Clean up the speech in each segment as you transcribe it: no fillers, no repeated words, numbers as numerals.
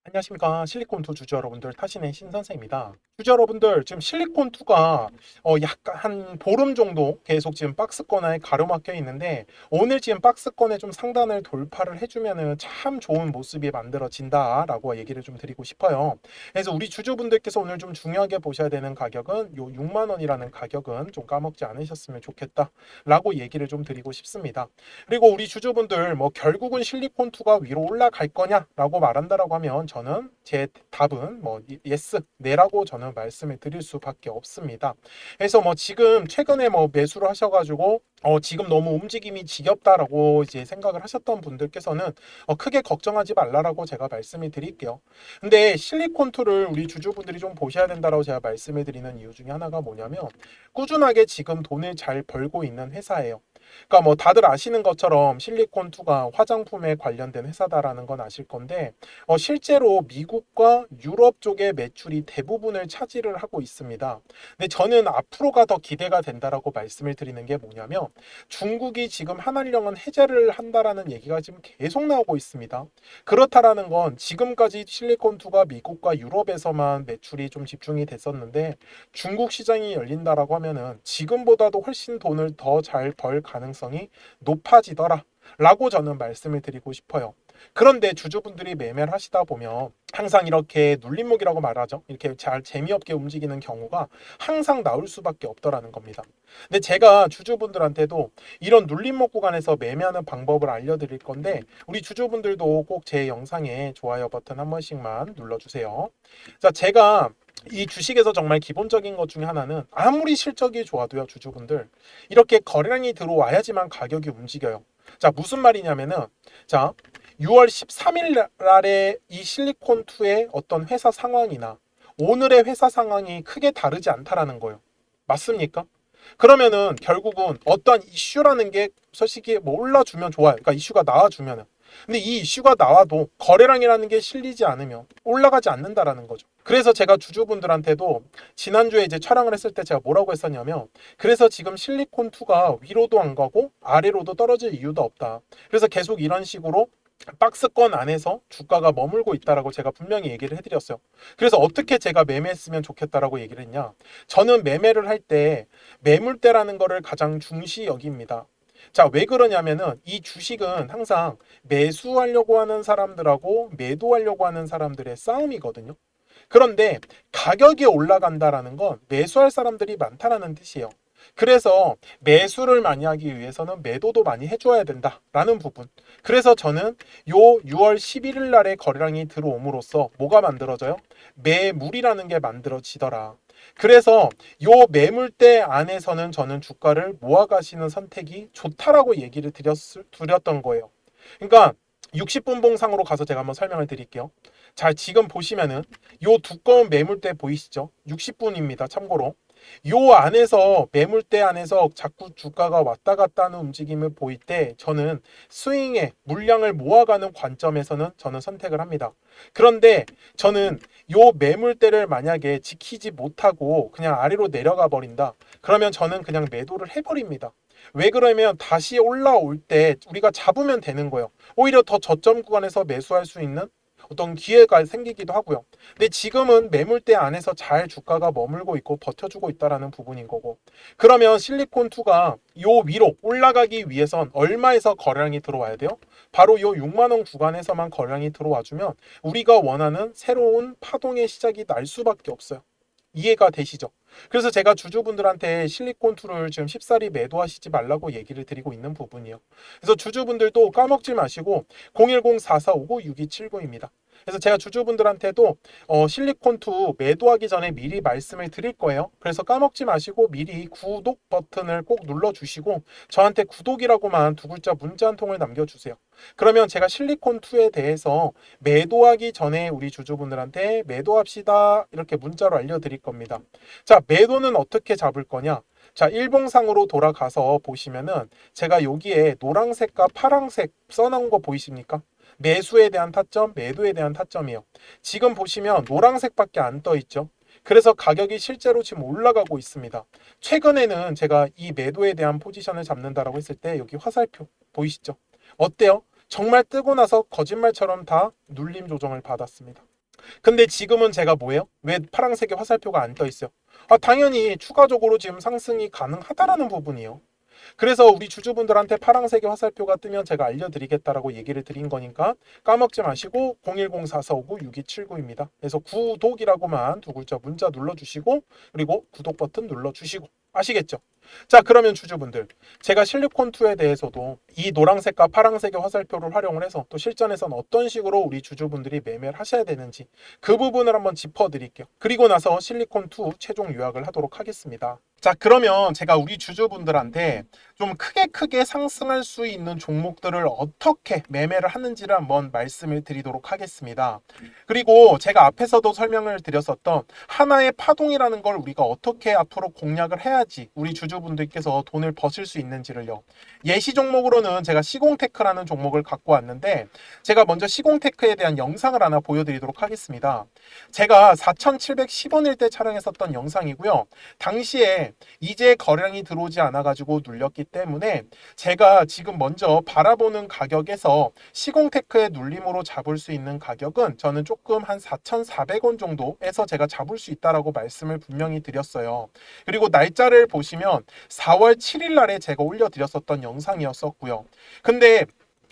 안녕하십니까. 실리콘2 주주 여러분들, 타신의 신선생입니다. 주주 여러분들, 지금 실리콘2가 약간 한 보름 정도 계속 지금 박스권에 가로막혀 있는데, 오늘 지금 박스권에 좀 상단을 돌파를 해주면은 참 좋은 모습이 만들어진다라고 얘기를 좀 드리고 싶어요. 그래서 우리 주주분들께서 오늘 좀 중요하게 보셔야 되는 가격은 요 6만 원이라는 가격은 좀 까먹지 않으셨으면 좋겠다라고 얘기를 좀 드리고 싶습니다. 그리고 우리 주주분들 뭐 결국은 실리콘2가 위로 올라갈 거냐라고 말한다라고 하면 저는 제 답은 뭐 예스, 네라고 저는 말씀을 드릴 수밖에 없습니다. 그래서 뭐 지금 최근에 뭐 매수를 하셔가지고 지금 너무 움직임이 지겹다라고 이제 생각을 하셨던 분들께서는 크게 걱정하지 말라라고 제가 말씀을 드릴게요. 근데 실리콘2를 우리 주주분들이 좀 보셔야 된다라고 제가 말씀을 드리는 이유 중에 하나가 뭐냐면 꾸준하게 지금 돈을 잘 벌고 있는 회사예요. 그러니까 뭐 다들 아시는 것처럼 실리콘2가 화장품에 관련된 회사다라는 건 아실 건데 실제로 미국과 유럽 쪽의 매출이 대부분을 차지를 하고 있습니다. 근데 저는 앞으로가 더 기대가 된다라고 말씀을 드리는 게 뭐냐면 중국이 지금 한한령은 해제를 한다라는 얘기가 지금 계속 나오고 있습니다. 그렇다라는 건 지금까지 실리콘2가 미국과 유럽에서만 매출이 좀 집중이 됐었는데 중국 시장이 열린다라고 하면은 지금보다도 훨씬 돈을 더 잘 벌 가능성이 높아지더라 라고 저는 말씀을 드리고 싶어요. 그런데 주주분들이 매매를 하시다 보면 항상 이렇게 눌림목이라고 말하죠. 이렇게 잘 재미없게 움직이는 경우가 항상 나올 수밖에 없더라는 겁니다. 근데 제가 주주분들한테도 이런 눌림목 구간에서 매매하는 방법을 알려드릴 건데 우리 주주분들도 꼭 제 영상에 좋아요 버튼 한 번씩만 눌러주세요. 자, 제가 이 주식에서 정말 기본적인 것 중에 하나는 아무리 실적이 좋아도요, 주주분들 이렇게 거래량이 들어와야지만 가격이 움직여요. 자, 무슨 말이냐면은 자, 6월 13일 날에 이 실리콘2의 어떤 회사 상황이나 오늘의 회사 상황이 크게 다르지 않다라는 거예요. 맞습니까? 그러면은 결국은 어떤 이슈라는 게 솔직히 뭐 올라주면 좋아요. 그러니까 이슈가 나와주면은. 근데 이 이슈가 나와도 거래량이라는 게 실리지 않으면 올라가지 않는다라는 거죠. 그래서 제가 주주분들한테도 지난주에 이제 촬영을 했을 때 제가 뭐라고 했었냐면 그래서 지금 실리콘2가 위로도 안 가고 아래로도 떨어질 이유도 없다. 그래서 계속 이런 식으로 박스권 안에서 주가가 머물고 있다라고 제가 분명히 얘기를 해드렸어요. 그래서 어떻게 제가 매매했으면 좋겠다라고 얘기를 했냐. 저는 매매를 할 때 매물대라는 거를 가장 중시 여깁니다. 자, 왜 그러냐면은 이 주식은 항상 매수하려고 하는 사람들하고 매도하려고 하는 사람들의 싸움이거든요. 그런데 가격이 올라간다라는 건 매수할 사람들이 많다라는 뜻이에요. 그래서 매수를 많이 하기 위해서는 매도도 많이 해줘야 된다라는 부분. 그래서 저는 요 6월 11일 날에 거래량이 들어옴으로써 뭐가 만들어져요? 매물이라는 게 만들어지더라. 그래서 요 매물대 안에서는 저는 주가를 모아가시는 선택이 좋다라고 얘기를 드렸던 거예요. 그러니까 60분 봉상으로 가서 제가 한번 설명을 드릴게요. 자, 지금 보시면은 요 두꺼운 매물대 보이시죠? 60분입니다. 참고로. 요 안에서 매물대 안에서 자꾸 주가가 왔다 갔다 하는 움직임을 보일 때 저는 스윙의 물량을 모아가는 관점에서는 저는 선택을 합니다. 그런데 저는 요 매물대를 만약에 지키지 못하고 그냥 아래로 내려가 버린다. 그러면 저는 그냥 매도를 해버립니다. 왜 그러면 다시 올라올 때 우리가 잡으면 되는 거예요. 오히려 더 저점 구간에서 매수할 수 있는 어떤 기회가 생기기도 하고요. 근데 지금은 매물대 안에서 잘 주가가 머물고 있고 버텨주고 있다라는 부분인 거고. 그러면 실리콘2가 요 위로 올라가기 위해선 얼마에서 거래량이 들어와야 돼요? 바로 요 6만 원 구간에서만 거래량이 들어와 주면 우리가 원하는 새로운 파동의 시작이 날 수밖에 없어요. 이해가 되시죠? 그래서 제가 주주분들한테 실리콘2를 지금 쉽사리 매도하시지 말라고 얘기를 드리고 있는 부분이에요. 그래서 주주분들도 까먹지 마시고 010-4459-6279입니다. 그래서 제가 주주분들한테도 실리콘2 매도하기 전에 미리 말씀을 드릴 거예요. 그래서 까먹지 마시고 미리 구독 버튼을 꼭 눌러주시고 저한테 구독이라고만 두 글자 문자 한 통을 남겨주세요. 그러면 제가 실리콘2에 대해서 매도하기 전에 우리 주주분들한테 매도합시다 이렇게 문자로 알려드릴 겁니다. 자, 매도는 어떻게 잡을 거냐? 자, 일봉상으로 돌아가서 보시면은 제가 여기에 노란색과 파란색 써놓은 거 보이십니까? 매수에 대한 타점, 매도에 대한 타점이요. 지금 보시면 노란색밖에 안 떠 있죠. 그래서 가격이 실제로 지금 올라가고 있습니다. 최근에는 제가 이 매도에 대한 포지션을 잡는다라고 했을 때 여기 화살표 보이시죠? 어때요? 정말 뜨고 나서 거짓말처럼 다 눌림 조정을 받았습니다. 근데 지금은 제가 뭐예요? 왜 파란색의 화살표가 안 떠 있어요? 당연히 추가적으로 지금 상승이 가능하다라는 부분이에요. 그래서 우리 주주분들한테 파란색의 화살표가 뜨면 제가 알려드리겠다라고 얘기를 드린 거니까 까먹지 마시고 010-4459-6279입니다. 그래서 구독이라고만 두 글자 문자 눌러주시고 그리고 구독 버튼 눌러주시고 아시겠죠? 자, 그러면 주주분들, 제가 실리콘2에 대해서도 이 노란색과 파란색의 화살표를 활용을 해서 또 실전에서는 어떤 식으로 우리 주주분들이 매매를 하셔야 되는지 그 부분을 한번 짚어드릴게요. 그리고 나서 실리콘2 최종 요약을 하도록 하겠습니다. 자, 그러면 제가 우리 주주분들한테 좀 크게 상승할 수 있는 종목들을 어떻게 매매를 하는지를 한번 말씀을 드리도록 하겠습니다. 그리고 제가 앞에서도 설명을 드렸었던 하나의 파동이라는 걸 우리가 어떻게 앞으로 공략을 해야지 우리 주주분들께서 돈을 버실 수 있는지를요. 예시 종목으로는 제가 시공테크라는 종목을 갖고 왔는데 제가 먼저 시공테크에 대한 영상을 하나 보여드리도록 하겠습니다. 제가 4,710원일 때 촬영했었던 영상이고요. 당시에 이제 거량이 들어오지 않아가지고 눌렸기 때문에 제가 지금 먼저 바라보는 가격에서 시공테크의 눌림으로 잡을 수 있는 가격은 저는 조금 한 4,400원 정도에서 제가 잡을 수 있다라고 말씀을 분명히 드렸어요. 그리고 날짜를 보시면 4월 7일 날에 제가 올려드렸었던 영상이었었고요. 근데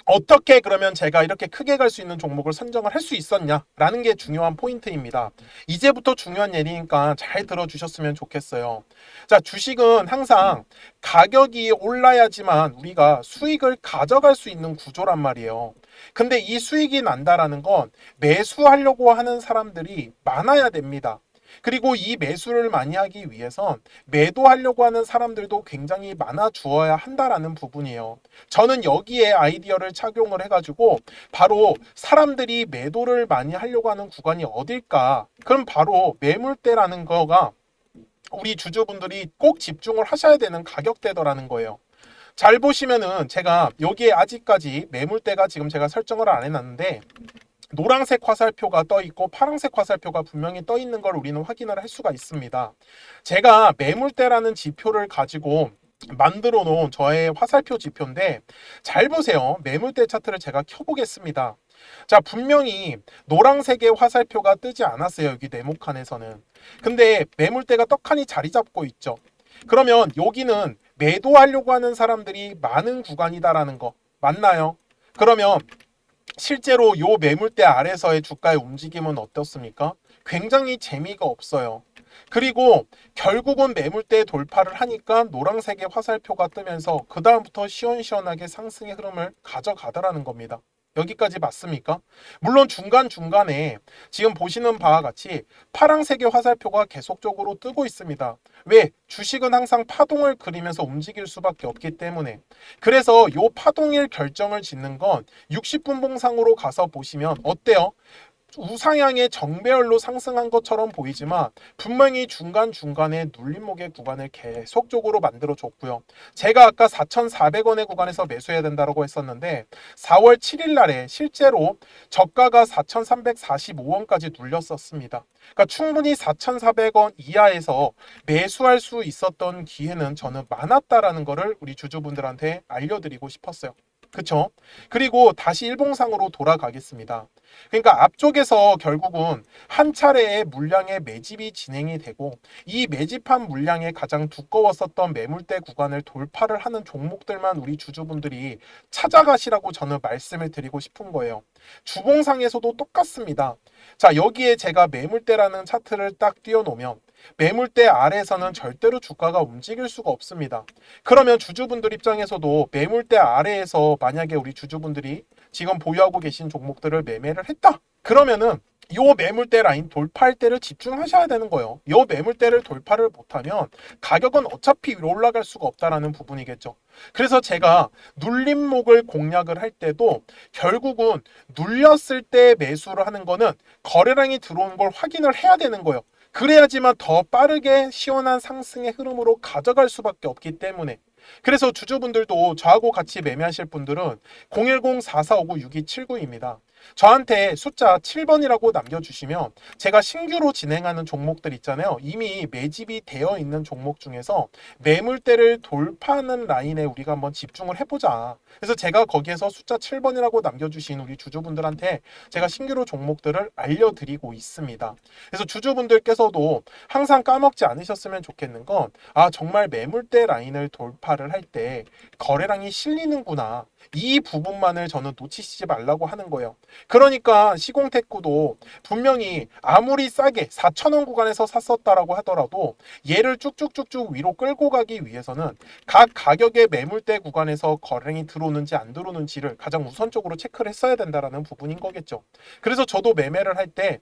어떻게 그러면 제가 이렇게 크게 갈 수 있는 종목을 선정을 할 수 있었냐라는 게 중요한 포인트입니다. 이제부터 중요한 예리니까 잘 들어주셨으면 좋겠어요. 자, 주식은 항상 가격이 올라야지만 우리가 수익을 가져갈 수 있는 구조란 말이에요. 근데 이 수익이 난다라는 건 매수하려고 하는 사람들이 많아야 됩니다. 그리고 이 매수를 많이 하기 위해선 매도하려고 하는 사람들도 굉장히 많아 주어야 한다라는 부분이에요. 저는 여기에 아이디어를 착용을 해가지고 바로 사람들이 매도를 많이 하려고 하는 구간이 어딜까? 그럼 바로 매물대라는 거가 우리 주주분들이 꼭 집중을 하셔야 되는 가격대더라는 거예요. 잘 보시면은 제가 여기에 아직까지 매물대가 지금 제가 설정을 안 해놨는데 노란색 화살표가 떠 있고 파란색 화살표가 분명히 떠 있는 걸 우리는 확인을 할 수가 있습니다. 제가 매물대라는 지표를 가지고 만들어 놓은 저의 화살표 지표인데 잘 보세요. 매물대 차트를 제가 켜보겠습니다. 자, 분명히 노란색의 화살표가 뜨지 않았어요. 여기 네모칸에서는. 근데 매물대가 떡하니 자리 잡고 있죠. 그러면 여기는 매도하려고 하는 사람들이 많은 구간이다라는 거 맞나요? 그러면 실제로 요 매물대 아래서의 주가의 움직임은 어떻습니까? 굉장히 재미가 없어요. 그리고 결국은 매물대 돌파를 하니까 노란색의 화살표가 뜨면서 그 다음부터 시원시원하게 상승의 흐름을 가져가더라는 겁니다. 여기까지 맞습니까? 물론 중간중간에 지금 보시는 바와 같이 파란색의 화살표가 계속적으로 뜨고 있습니다. 왜? 주식은 항상 파동을 그리면서 움직일 수밖에 없기 때문에. 그래서 요 파동일 결정을 짓는 건 60분 봉상으로 가서 보시면 어때요? 우상향의 정배열로 상승한 것처럼 보이지만 분명히 중간중간에 눌림목의 구간을 계속적으로 만들어 줬고요. 제가 아까 4,400원의 구간에서 매수해야 된다고 했었는데 4월 7일 날에 실제로 저가가 4,345원까지 눌렸었습니다. 그러니까 충분히 4,400원 이하에서 매수할 수 있었던 기회는 저는 많았다라는 거를 우리 주주분들한테 알려드리고 싶었어요. 그쵸? 그리고 다시 일봉상으로 돌아가겠습니다. 그러니까 앞쪽에서 결국은 한 차례의 물량의 매집이 진행이 되고 이 매집한 물량의 가장 두꺼웠었던 매물대 구간을 돌파를 하는 종목들만 우리 주주분들이 찾아가시라고 저는 말씀을 드리고 싶은 거예요. 주봉상에서도 똑같습니다. 자, 여기에 제가 매물대라는 차트를 딱 띄워놓으면 매물대 아래에서는 절대로 주가가 움직일 수가 없습니다. 그러면 주주분들 입장에서도 매물대 아래에서 만약에 우리 주주분들이 지금 보유하고 계신 종목들을 매매를 했다. 그러면은 요 매물대 라인 돌파할 때를 집중하셔야 되는 거예요. 요 매물대를 돌파를 못하면 가격은 어차피 위로 올라갈 수가 없다라는 부분이겠죠. 그래서 제가 눌림목을 공략을 할 때도 결국은 눌렸을 때 매수를 하는 거는 거래량이 들어온 걸 확인을 해야 되는 거예요. 그래야지만 더 빠르게 시원한 상승의 흐름으로 가져갈 수밖에 없기 때문에. 그래서 주주분들도 저하고 같이 매매하실 분들은 010-4459-6279입니다. 저한테 숫자 7번이라고 남겨주시면 제가 신규로 진행하는 종목들 있잖아요. 이미 매집이 되어 있는 종목 중에서 매물대를 돌파하는 라인에 우리가 한번 집중을 해보자. 그래서 제가 거기에서 숫자 7번이라고 남겨주신 우리 주주분들한테 제가 신규로 종목들을 알려드리고 있습니다. 그래서 주주분들께서도 항상 까먹지 않으셨으면 좋겠는 건 정말 매물대 라인을 돌파를 할 때 거래량이 실리는구나. 이 부분만을 저는 놓치시지 말라고 하는 거예요. 그러니까 시공테크도 분명히 아무리 싸게 4,000원 구간에서 샀었다라고 하더라도 얘를 쭉쭉쭉쭉 위로 끌고 가기 위해서는 각 가격의 매물대 구간에서 거래량이 들어오는지 안 들어오는지를 가장 우선적으로 체크를 했어야 된다는 부분인 거겠죠. 그래서 저도 매매를 할 때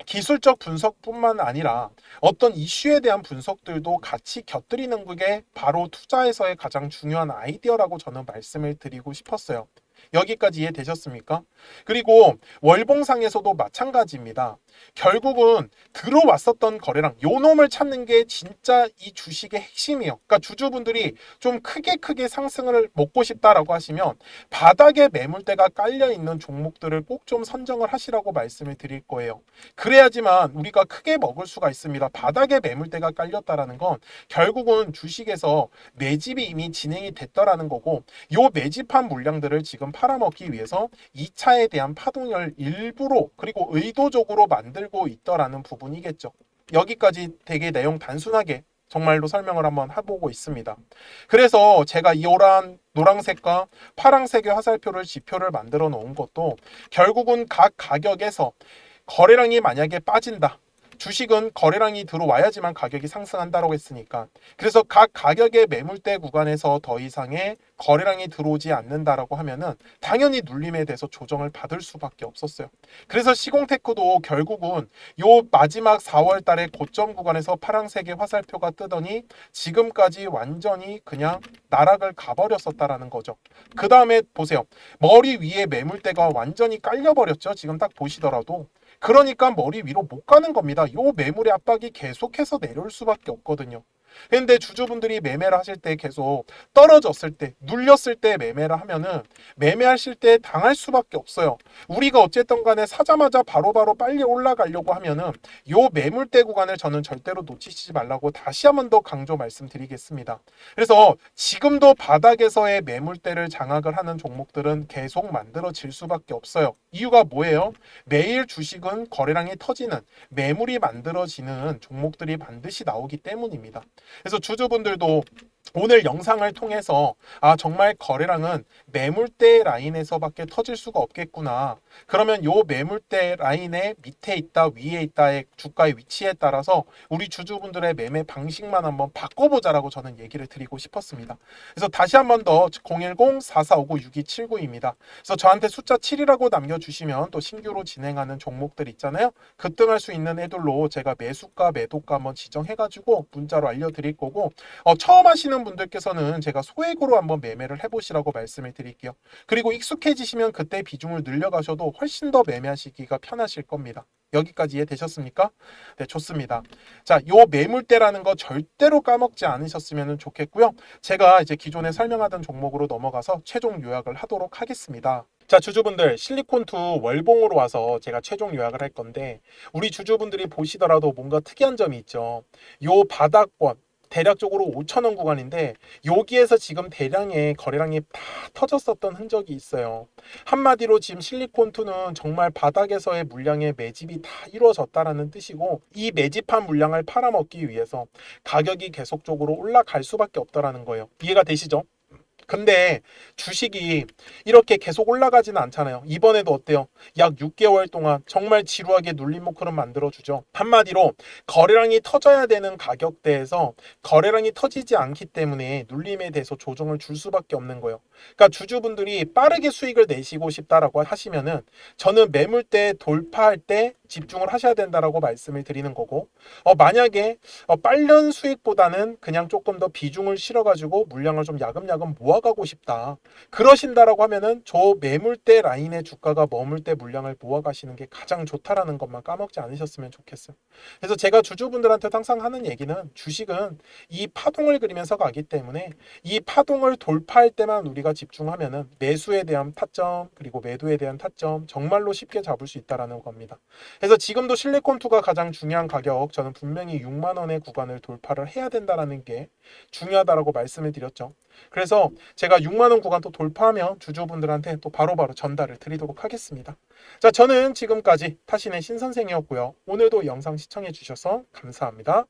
기술적 분석뿐만 아니라 어떤 이슈에 대한 분석들도 같이 곁들이는 게 바로 투자에서의 가장 중요한 아이디어라고 저는 말씀을 드리고 싶었어요. 여기까지 이해되셨습니까? 그리고 월봉상에서도 마찬가지입니다. 결국은 들어왔었던 거래량, 요 놈을 찾는 게 진짜 이 주식의 핵심이에요. 그러니까 주주분들이 좀 크게 상승을 먹고 싶다라고 하시면 바닥에 매물대가 깔려 있는 종목들을 꼭 좀 선정을 하시라고 말씀을 드릴 거예요. 그래야지만 우리가 크게 먹을 수가 있습니다. 바닥에 매물대가 깔렸다라는 건 결국은 주식에서 매집이 이미 진행이 됐더라는 거고, 요 매집한 물량들을 지금 팔아먹기 위해서 2차에 대한 파동을 일부러 그리고 의도적으로 만들고 있더라는 부분이겠죠. 여기까지 되게 내용 단순하게 정말로 설명을 한번 해보고 있습니다. 그래서 제가 이 노란색과 파란색의 화살표를 지표를 만들어 놓은 것도 결국은 각 가격에서 거래량이 만약에 빠진다. 주식은 거래량이 들어와야지만 가격이 상승한다고 했으니까, 그래서 각 가격의 매물대 구간에서 더 이상의 거래량이 들어오지 않는다라고 하면은 당연히 눌림에 대해서 조정을 받을 수밖에 없었어요. 그래서 시공테크도 결국은 요 마지막 4월 달에 고점 구간에서 파란색의 화살표가 뜨더니 지금까지 완전히 그냥 나락을 가버렸었다라는 거죠. 그 다음에 보세요. 머리 위에 매물대가 완전히 깔려버렸죠. 지금 딱 보시더라도. 그러니까 머리 위로 못 가는 겁니다. 요 매물의 압박이 계속해서 내려올 수밖에 없거든요. 근데 주주분들이 매매를 하실 때 계속 떨어졌을 때, 눌렸을 때 매매를 하면은 매매하실 때 당할 수밖에 없어요. 우리가 어쨌든 간에 사자마자 바로바로 빨리 올라가려고 하면은 요 매물대 구간을 저는 절대로 놓치시지 말라고 다시 한 번 더 강조 말씀드리겠습니다. 그래서 지금도 바닥에서의 매물대를 장악을 하는 종목들은 계속 만들어질 수밖에 없어요. 이유가 뭐예요? 매일 주식은 거래량이 터지는, 매물이 만들어지는 종목들이 반드시 나오기 때문입니다. 그래서 주주분들도 오늘 영상을 통해서 정말 거래량은 매물대 라인에서밖에 터질 수가 없겠구나. 그러면 요 매물대 라인의 밑에 있다 위에 있다의 주가의 위치에 따라서 우리 주주분들의 매매 방식만 한번 바꿔보자라고 저는 얘기를 드리고 싶었습니다. 그래서 다시 한 번 더 010-4459-6279입니다. 그래서 저한테 숫자 7이라고 남겨주시면 또 신규로 진행하는 종목들 있잖아요. 급등할 수 있는 애들로 제가 매수가 매도가 한번 지정해가지고 문자로 알려드릴 거고, 처음 하시는 분들께서는 제가 소액으로 한번 매매를 해보시라고 말씀을 드릴게요. 그리고 익숙해지시면 그때 비중을 늘려가셔도 훨씬 더 매매하시기가 편하실 겁니다. 여기까지 이해되셨습니까? 네, 좋습니다. 자, 요 매물대라는 거 절대로 까먹지 않으셨으면 좋겠고요. 제가 이제 기존에 설명하던 종목으로 넘어가서 최종 요약을 하도록 하겠습니다. 자, 주주분들, 실리콘2 월봉으로 와서 제가 최종 요약을 할 건데, 우리 주주분들이 보시더라도 뭔가 특이한 점이 있죠. 요 바닥권 대략적으로 5,000원 구간인데 여기에서 지금 대량의 거래량이 다 터졌었던 흔적이 있어요. 한마디로 지금 실리콘2는 정말 바닥에서의 물량의 매집이 다 이루어졌다라는 뜻이고, 이 매집한 물량을 팔아먹기 위해서 가격이 계속적으로 올라갈 수밖에 없다라는 거예요. 이해가 되시죠? 근데 주식이 이렇게 계속 올라가지는 않잖아요. 이번에도 어때요? 약 6개월 동안 정말 지루하게 눌림목으로 만들어주죠. 한마디로 거래량이 터져야 되는 가격대에서 거래량이 터지지 않기 때문에 눌림에 대해서 조정을 줄 수밖에 없는 거예요. 그러니까 주주분들이 빠르게 수익을 내시고 싶다라고 하시면은 저는 매물대 돌파할 때 집중을 하셔야 된다라고 말씀을 드리는 거고, 만약에 빠른 수익보다는 그냥 조금 더 비중을 실어가지고 물량을 좀 야금야금 모아가고 싶다, 그러신다라고 하면은 저 매물대 라인의 주가가 머물 때 물량을 모아가시는 게 가장 좋다라는 것만 까먹지 않으셨으면 좋겠어요. 그래서 제가 주주분들한테 항상 하는 얘기는, 주식은 이 파동을 그리면서 가기 때문에 이 파동을 돌파할 때만 우리가 우리가 집중하면은 매수에 대한 타점 그리고 매도에 대한 타점 정말로 쉽게 잡을 수 있다라는 겁니다. 그래서 지금도 실리콘2가 가장 중요한 가격, 저는 분명히 6만 원의 구간을 돌파를 해야 된다라는 게 중요하다라고 말씀을 드렸죠. 그래서 제가 6만 원 구간 또 돌파하면 주주분들한테 또 바로바로 전달을 드리도록 하겠습니다. 자, 저는 지금까지 타신의 신선생이었고요. 오늘도 영상 시청해 주셔서 감사합니다.